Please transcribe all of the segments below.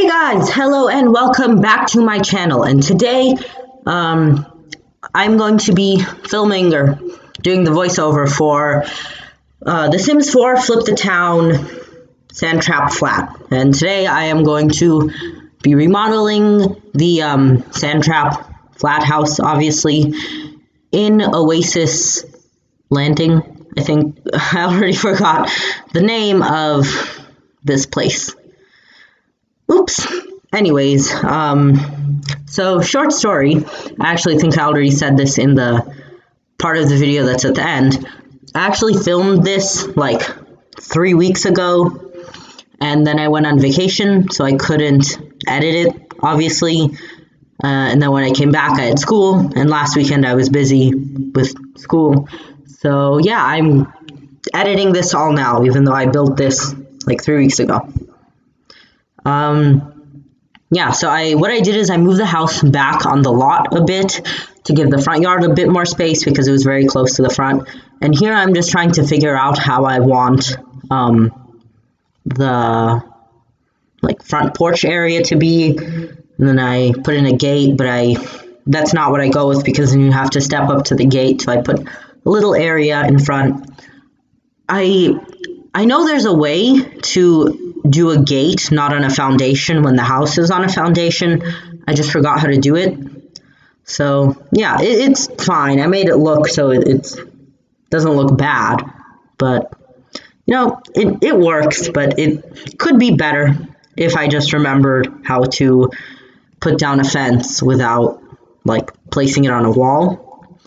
Guys, hello and welcome back to my channel, and today I'm going to be filming or doing the voiceover for The Sims 4 Flip the Town Sandtrap Flat. And today I am going to be remodeling the Sandtrap Flat house, obviously, in Oasis Landing. I think I already forgot the name of this place. Oops. Anyways, so short story, I actually think I already said this in the part of the video that's at the end. I actually filmed this like 3 weeks ago, and then I went on vacation, so I couldn't edit it, obviously. And then when I came back, I had school, and last weekend I was busy with school. So yeah, I'm editing this all now, even though I built this like 3 weeks ago. Yeah, so what I did is I moved the house back on the lot a bit to give the front yard a bit more space because it was very close to the front. And here I'm just trying to figure out how I want the front porch area to be. And then I put in a gate, but that's not what I go with because then you have to step up to the gate. So I put a little area in front. I know there's a way to do a gate not on a foundation when the house is on a foundation. I just forgot how to do it. So yeah, it's fine. I made it look so it doesn't look bad, but you know, it works, but it could be better if I just remembered how to put down a fence without like placing it on a wall.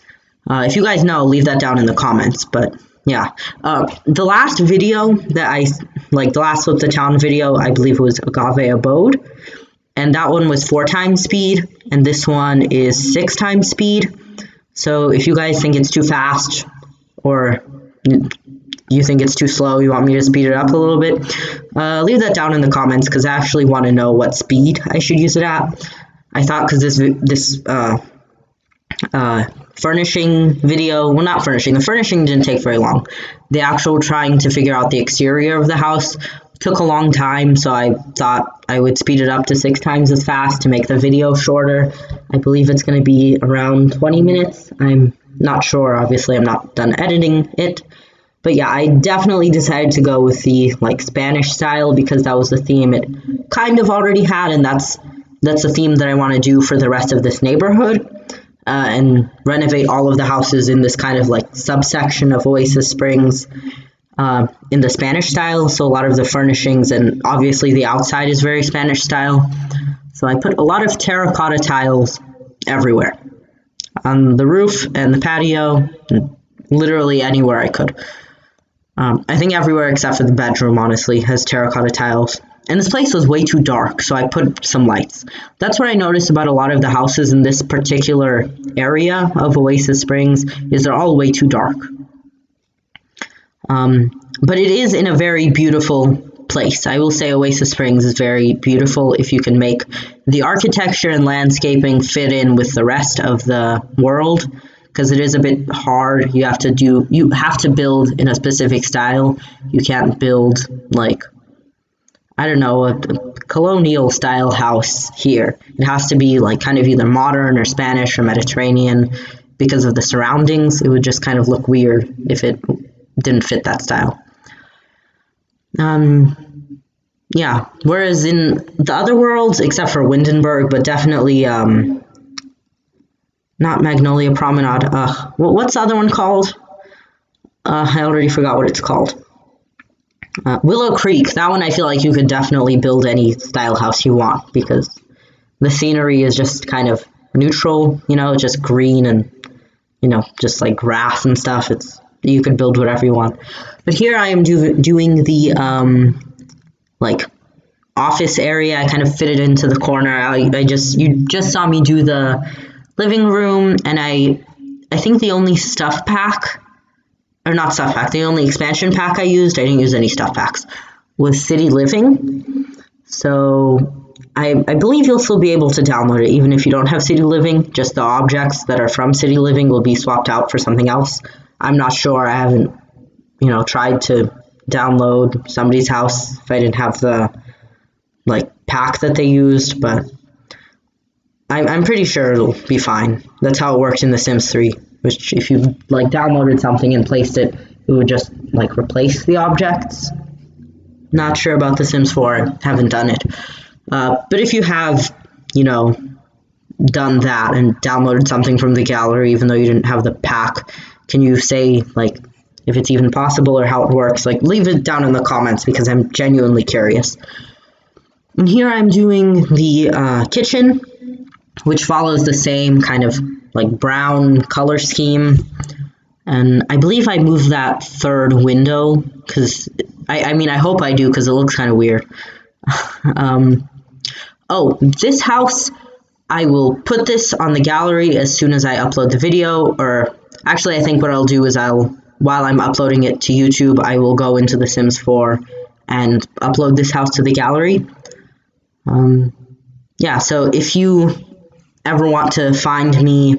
If you guys know, leave that down in the comments. But yeah, the last video that the last Flip the Town video, I believe it was Agave Abode, and that one was 4 times speed, and this one is 6 times speed. So if you guys think it's too fast, or you think it's too slow, you want me to speed it up a little bit, leave that down in the comments, because I actually want to know what speed I should use it at. I thought because this furnishing video, well, not furnishing, the furnishing didn't take very long. The actual trying to figure out the exterior of the house took a long time, so I thought I would speed it up to 6 times as fast to make the video shorter. I believe it's going to be around 20 minutes. I'm not sure, obviously I'm not done editing it. But yeah, I definitely decided to go with the Spanish style because that was the theme it kind of already had, and that's the theme that I want to do for the rest of this neighborhood. And renovate all of the houses in this kind of subsection of Oasis Springs in the Spanish style. So a lot of the furnishings and obviously the outside is very Spanish style. So I put a lot of terracotta tiles everywhere. On the roof and the patio, literally anywhere I could. I think everywhere except for the bedroom, honestly, has terracotta tiles. And this place was way too dark, so I put some lights. That's what I noticed about a lot of the houses in this particular area of Oasis Springs, is they're all way too dark. But it is in a very beautiful place. I will say Oasis Springs is very beautiful if you can make the architecture and landscaping fit in with the rest of the world, because it is a bit hard. You have to build in a specific style. You can't build I don't know, a colonial style house here. It has to be kind of either modern or Spanish or Mediterranean because of the surroundings. It would just kind of look weird if it didn't fit that style. Yeah, whereas in the other worlds, except for Windenburg, but definitely not Magnolia Promenade. What's the other one called? I already forgot what it's called. Willow Creek, that one I feel like you could definitely build any style house you want because the scenery is just kind of neutral, just green and, just grass and stuff. You could build whatever you want. But here I am doing the, office area. I kind of fit it into the corner. You just saw me do the living room, and I think the only stuff pack, or not stuff pack, the only expansion pack I didn't use any stuff packs, was City Living. So I believe you'll still be able to download it even if you don't have City Living. Just the objects that are from City Living will be swapped out for something else. I'm not sure. I haven't, tried to download somebody's house if I didn't have the pack that they used, but I'm pretty sure it'll be fine. That's how it worked in The Sims 3, which if you like downloaded something and placed it, it would just like replace the objects. Not sure about The Sims 4, haven't done it. But if you have, you know, done that and downloaded something from the gallery, even though you didn't have the pack, can you say, like, if it's even possible or how it works? Like, leave it down in the comments because I'm genuinely curious. And here I'm doing the kitchen, which follows the same kind of, like, brown color scheme. And I believe I moved that third window, because, I mean, I hope I do, because it looks kind of weird. Oh, this house, I will put this on the gallery as soon as I upload the video, or actually I think what I'll do is while I'm uploading it to YouTube, I will go into The Sims 4 and upload this house to the gallery. Yeah, so if you ever want to find me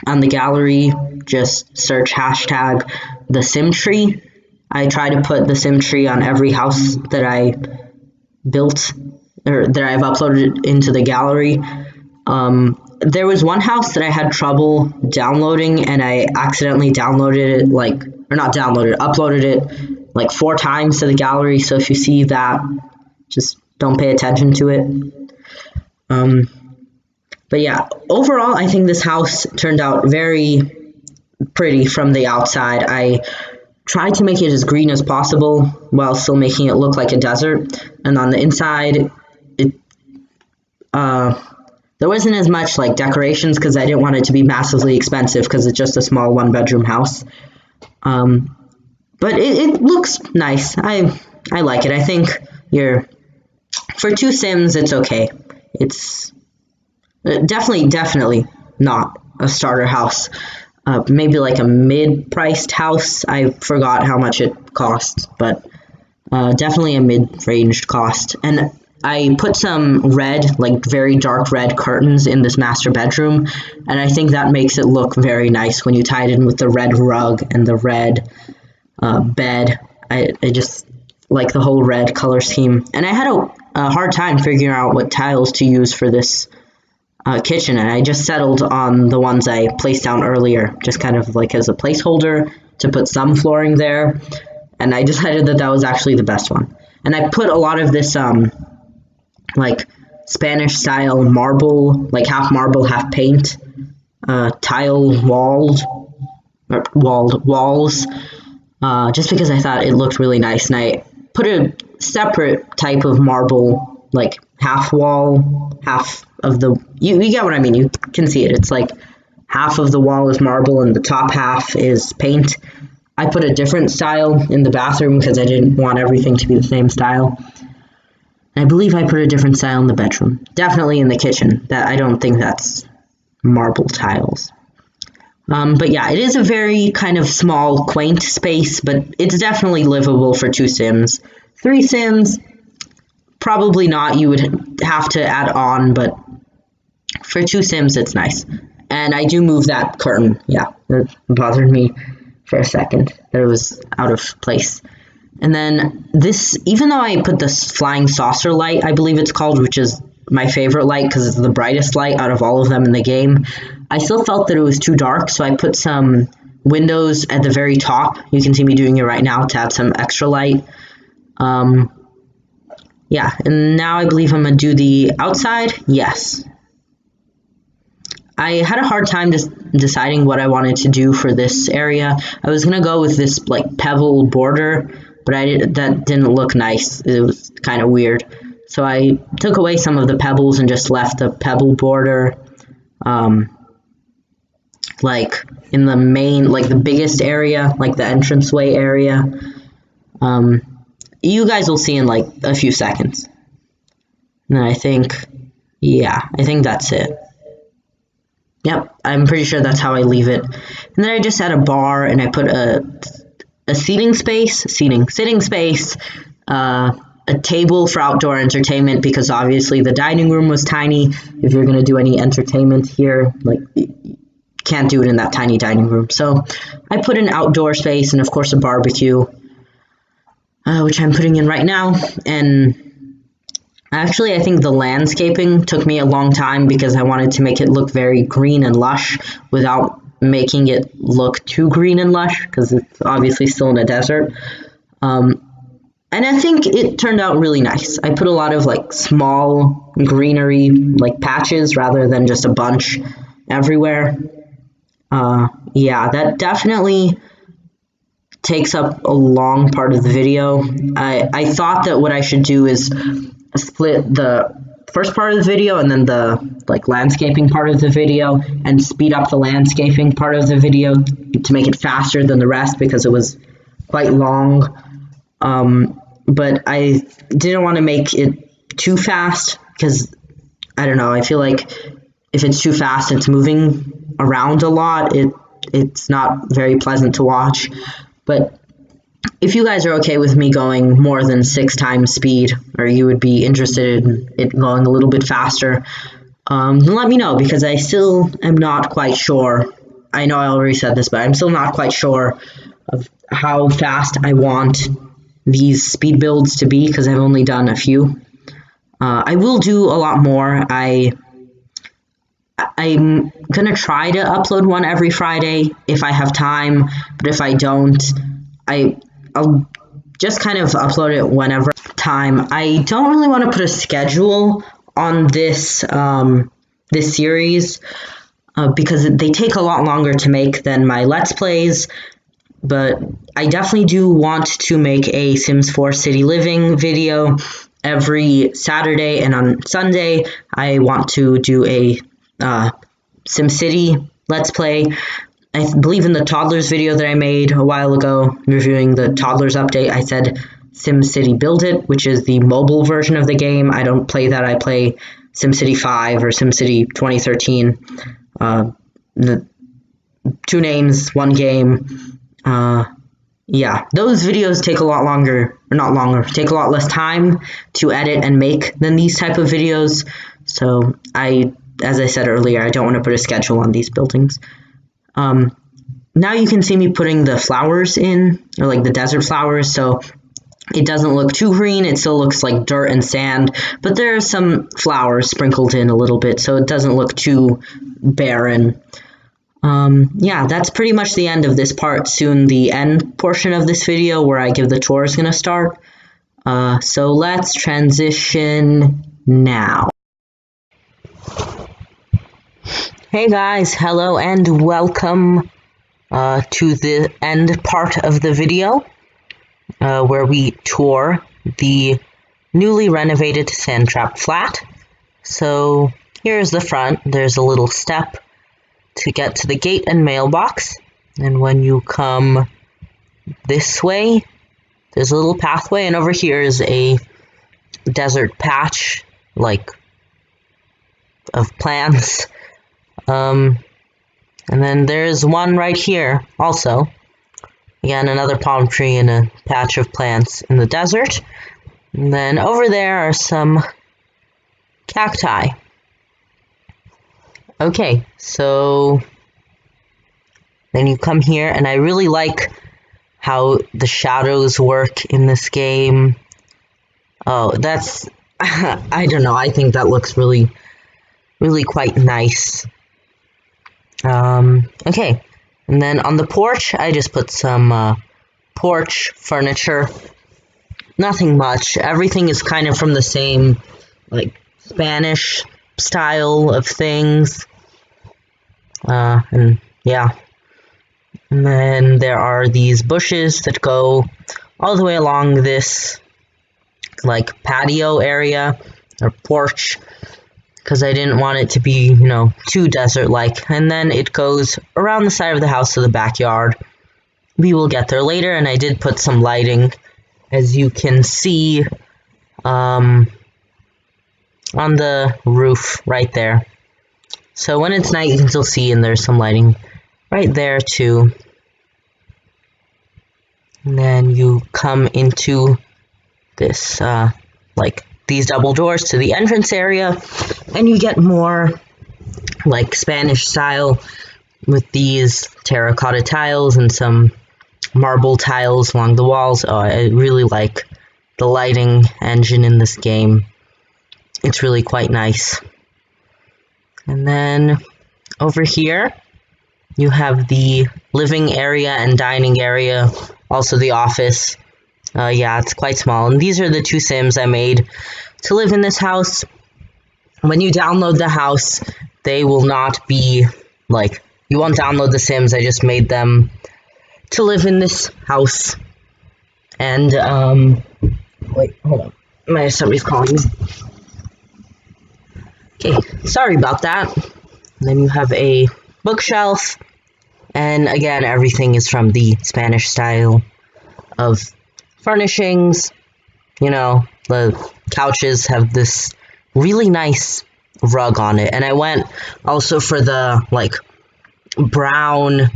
on the gallery, just search hashtag the sim tree. I try to put the sim tree on every house that I built or that I've uploaded into the gallery. There was one house that I had trouble downloading, and I accidentally downloaded it, uploaded it like 4 times to the gallery. So if you see that, just don't pay attention to it. But yeah, overall, I think this house turned out very pretty from the outside. I tried to make it as green as possible while still making it look like a desert. And on the inside, there wasn't as much like decorations because I didn't want it to be massively expensive because it's just a small 1-bedroom house. But it looks nice. I like it. I think for 2 Sims, it's okay. It's definitely not a starter house. Maybe like a mid-priced house. I forgot how much it costs, but definitely a mid-ranged cost. And I put some red, like very dark red curtains in this master bedroom, and I think that makes it look very nice when you tie it in with the red rug and the red bed. I just like the whole red color scheme. And I had a hard time figuring out what tiles to use for this kitchen, and I just settled on the ones I placed down earlier, just kind of like as a placeholder to put some flooring there, and I decided that was actually the best one. And I put a lot of this like Spanish style marble, like half marble, half paint, tile walled walls, just because I thought it looked really nice. And I put a separate type of marble, like half wall, half of the, you get what I mean, you can see it. It's like half of the wall is marble and the top half is paint. I put a different style in the bathroom because I didn't want everything to be the same style. I believe I put a different style in the bedroom. Definitely in the kitchen. That I don't think that's marble tiles. But yeah, it is a very kind of small, quaint space, but it's definitely livable for 2 Sims. 3 Sims, probably not. You would have to add on, but for 2 Sims, it's nice. And I do move that curtain. Yeah, it bothered me for a second that it was out of place. And then this, even though I put this flying saucer light, I believe it's called, which is my favorite light because it's the brightest light out of all of them in the game, I still felt that it was too dark, so I put some windows at the very top. You can see me doing it right now to add some extra light. Yeah, and now I believe I'm going to do the outside. Yes. I had a hard time just deciding what I wanted to do for this area. I was going to go with this like pebble border, but that didn't look nice. It was kind of weird. So I took away some of the pebbles and just left the pebble border like in the main, like the biggest area, like the entranceway area. You guys will see in like a few seconds. And I think, yeah, I think that's it. Yep, I'm pretty sure that's how I leave it. And then I just had a bar and I put a sitting space, a table for outdoor entertainment because obviously the dining room was tiny. If you're going to do any entertainment here, like, you can't do it in that tiny dining room. So I put an outdoor space and of course a barbecue, which I'm putting in right now. And Actually, I think the landscaping took me a long time because I wanted to make it look very green and lush without making it look too green and lush because it's obviously still in a desert. And I think it turned out really nice. I put a lot of like small greenery like patches rather than just a bunch everywhere. Yeah, that definitely takes up a long part of the video. I thought that what I should do is split the first part of the video and then the like landscaping part of the video and speed up the landscaping part of the video to make it faster than the rest because it was quite long. But I didn't want to make it too fast because I don't know, I feel like if it's too fast it's moving around a lot, it's not very pleasant to watch. But if you guys are okay with me going more than 6 times speed, or you would be interested in it going a little bit faster, then let me know, because I still am not quite sure. I know I already said this, but I'm still not quite sure of how fast I want these speed builds to be, because I've only done a few. I will do a lot more. I'm gonna try to upload one every Friday if I have time, but if I don't, I'll just kind of upload it whenever time. I don't really want to put a schedule on this this series because they take a lot longer to make than my Let's Plays, but I definitely do want to make a Sims 4 City Living video every Saturday, and on Sunday I want to do a SimCity Let's Play. I believe in the Toddlers video that I made a while ago, reviewing the Toddlers update, I said SimCity Build It, which is the mobile version of the game. I don't play that, I play SimCity 5 or SimCity 2013. The 2 names, 1 game. Yeah, those videos take a lot longer, or not longer, take a lot less time to edit and make than these type of videos. So as I said earlier, I don't want to put a schedule on these buildings. Now you can see me putting the flowers in, or like the desert flowers, so it doesn't look too green, it still looks like dirt and sand, but there are some flowers sprinkled in a little bit, so it doesn't look too barren. Yeah, that's pretty much the end of this part. Soon the end portion of this video where I give the tour is going to start. So let's transition now. Hey guys, hello and welcome to the end part of the video where we tour the newly renovated Sandtrap Flat. So here's the front. There's a little step to get to the gate and mailbox, and when you come this way there's a little pathway, and over here is a desert patch like of plants. And then there's one right here also. Again, another palm tree and a patch of plants in the desert. And then over there are some cacti. Okay, so then you come here, and I really like how the shadows work in this game. Oh, that's, I don't know, I think that looks really quite nice. Okay, and then on the porch, I just put some porch furniture. Nothing much. Everything is kind of from the same, like, Spanish style of things. And yeah. And then there are these bushes that go all the way along this, like, patio area, or porch, because I didn't want it to be, you know, too desert-like. And then it goes around the side of the house to the backyard. We will get there later, and I did put some lighting, as you can see, on the roof right there. So when it's night, you can still see, and there's some lighting right there, too. And then you come into this, like, these double doors to the entrance area, and you get more like Spanish style with these terracotta tiles and some marble tiles along the walls. Oh, I really like the lighting engine in this game. it's really quite nice. And then over here, you have the living area and dining area, also the office. Yeah, it's quite small. And these are the 2 Sims I made to live in this house. When you download the house, they will not be, like, you won't download the Sims. I just made them to live in this house. And, wait, hold on. Somebody's calling me. Okay, sorry about that. And then you have a bookshelf. And again, everything is from the Spanish style of furnishings. You know, the couches have this really nice rug on it. And I went also for the, like, brown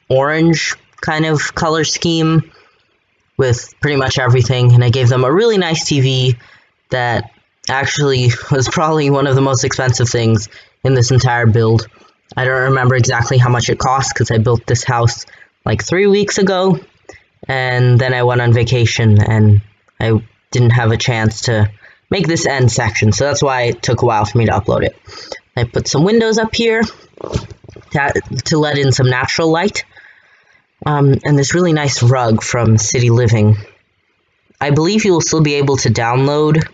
orange kind of color scheme with pretty much everything. And I gave them a really nice TV that actually was probably one of the most expensive things in this entire build. I don't remember exactly how much it cost because I built this house like 3 weeks ago, and then I went on vacation and I didn't have a chance to make this end section, so that's why it took a while for me to upload it. I put some windows up here to let in some natural light, and this really nice rug from City Living. I believe you will still be able to download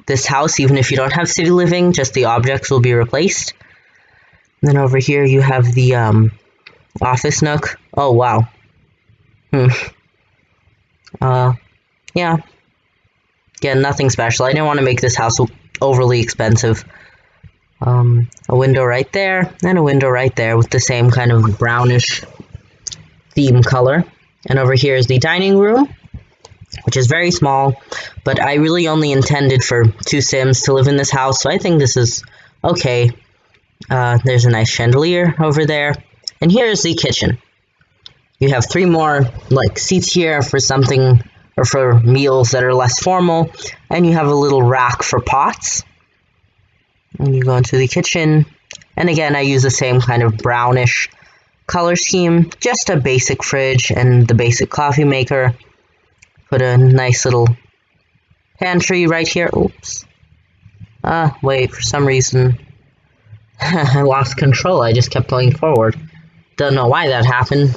this house even if you don't have City Living, just the objects will be replaced. And then over here you have the office nook. Oh wow. Yeah. Again, nothing special. I didn't want to make this house overly expensive. A window right there, and a window right there with the same kind of brownish theme color. And over here is the dining room, which is very small, but I really only intended for 2 Sims to live in this house, so I think this is okay. There's a nice chandelier over there. And here's the kitchen. You have 3 more, like, seats here for something, or for meals that are less formal. And you have a little rack for pots. And you go into the kitchen. And again, I use the same kind of brownish color scheme. Just a basic fridge and the basic coffee maker. Put a nice little pantry right here. Oops. Wait, for some reason I lost control. I just kept going forward. Don't know why that happened.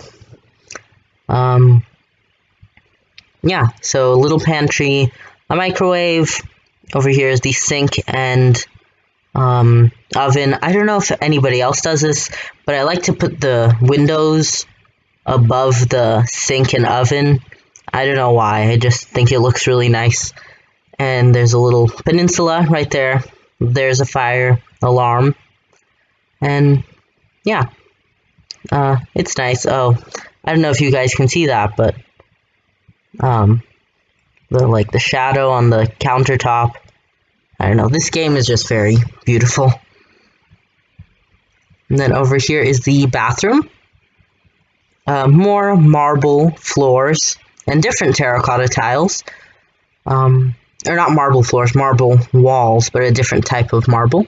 Yeah, so a little pantry, a microwave. Over here is the sink and oven. I don't know if anybody else does this, but I like to put the windows above the sink and oven. I don't know why. I just think it looks really nice. And there's a little peninsula right there. There's a fire alarm. And yeah, it's nice. Oh, I don't know if you guys can see that, but the shadow on the countertop. I don't know. This game is just very beautiful. And then over here is the bathroom. More marble floors and different terracotta tiles. Or not marble floors, marble walls, but a different type of marble.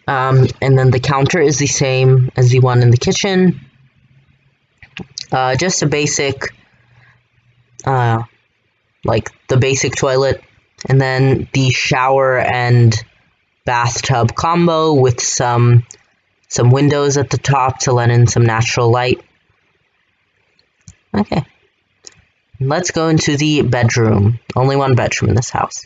And then the counter is the same as the one in the kitchen. Just a basic, like the basic toilet. And then the shower and bathtub combo with some windows at the top to let in some natural light. Okay. Let's go into the bedroom. Only one bedroom in this house.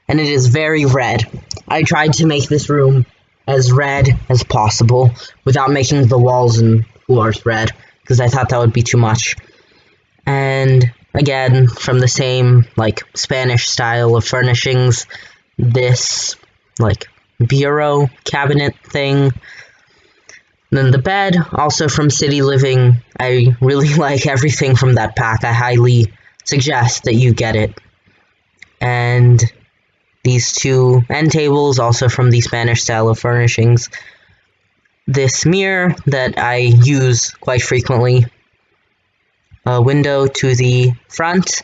And it is very red. I tried to make this room as red as possible without making the walls and floors red, because I thought that would be too much. And again, from the same, like, Spanish style of furnishings, this, like, bureau cabinet thing. And then the bed, also from City Living. I really like everything from that pack. I highly suggest that you get it. And these 2 end tables, also from the Spanish style of furnishings. This mirror that I use quite frequently. A window to the front.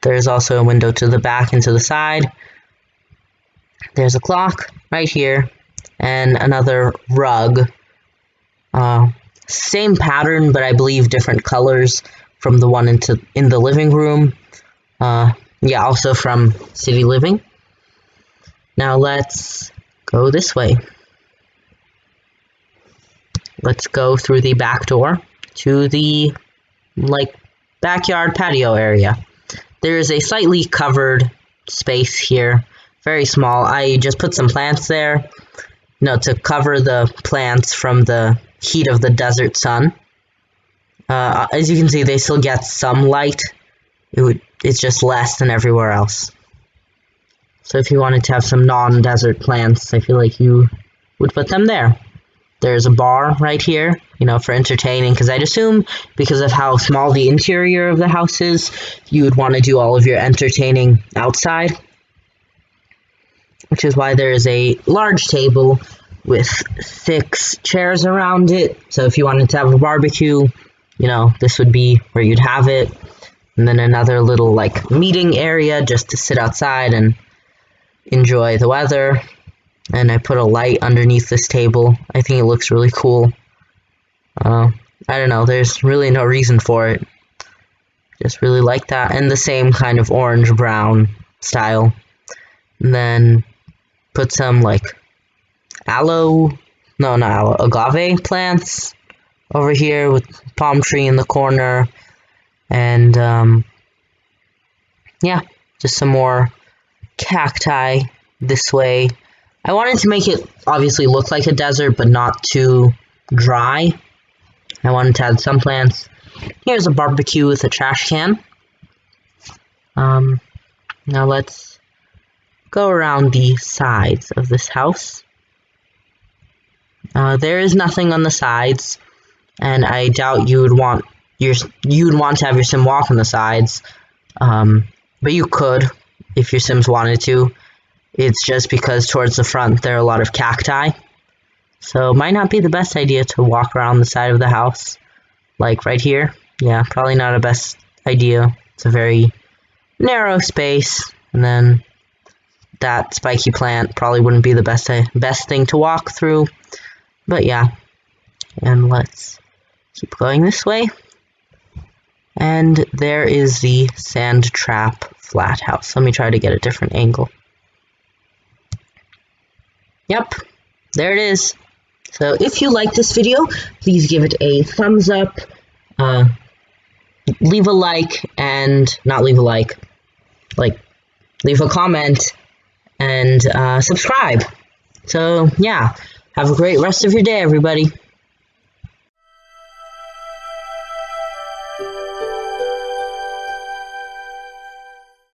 There's also a window to the back and to the side. There's a clock right here. And another rug. Same pattern, but I believe different colors from the one in the living room. Yeah, also from City Living. Now let's go this way. Let's go through the back door to the backyard patio area. There is a slightly covered space here, very small. I just put some plants there, to cover the plants from the heat of the desert sun. As you can see, they still get some light. It's just less than everywhere else. So if you wanted to have some non-desert plants, I feel like you would put them there. There's a bar right here, for entertaining, because I'd assume because of how small the interior of the house is, you would want to do all of your entertaining outside. Which is why there is a large table with 6 chairs around it. So if you wanted to have a barbecue, this would be where you'd have it. And then another little meeting area just to sit outside and enjoy the weather. And I put a light underneath this table. I think it looks really cool. I don't know, there's really no reason for it. Just really like that. And the same kind of orange-brown style. And then put some agave plants over here with palm tree in the corner. And yeah, just some more cacti this way. I wanted to make it obviously look like a desert, but not too dry. I wanted to add some plants. Here's a barbecue with a trash can. Now let's go around the sides of this house. There is nothing on the sides, and I doubt you would want to have your sim walk on the sides. But you could if your sims wanted to. It's just because towards the front there are a lot of cacti. So it might not be the best idea to walk around the side of the house. Like right here. Yeah, probably not a best idea. It's a very narrow space. And then that spiky plant probably wouldn't be the best thing to walk through. But yeah. And let's keep going this way. And there is the Sandtrap Flat house. Let me try to get a different angle. Yep, there it is. So if you like this video, please give it a thumbs up, leave a like, and not leave a like, leave a comment, and subscribe. So yeah, have a great rest of your day, everybody.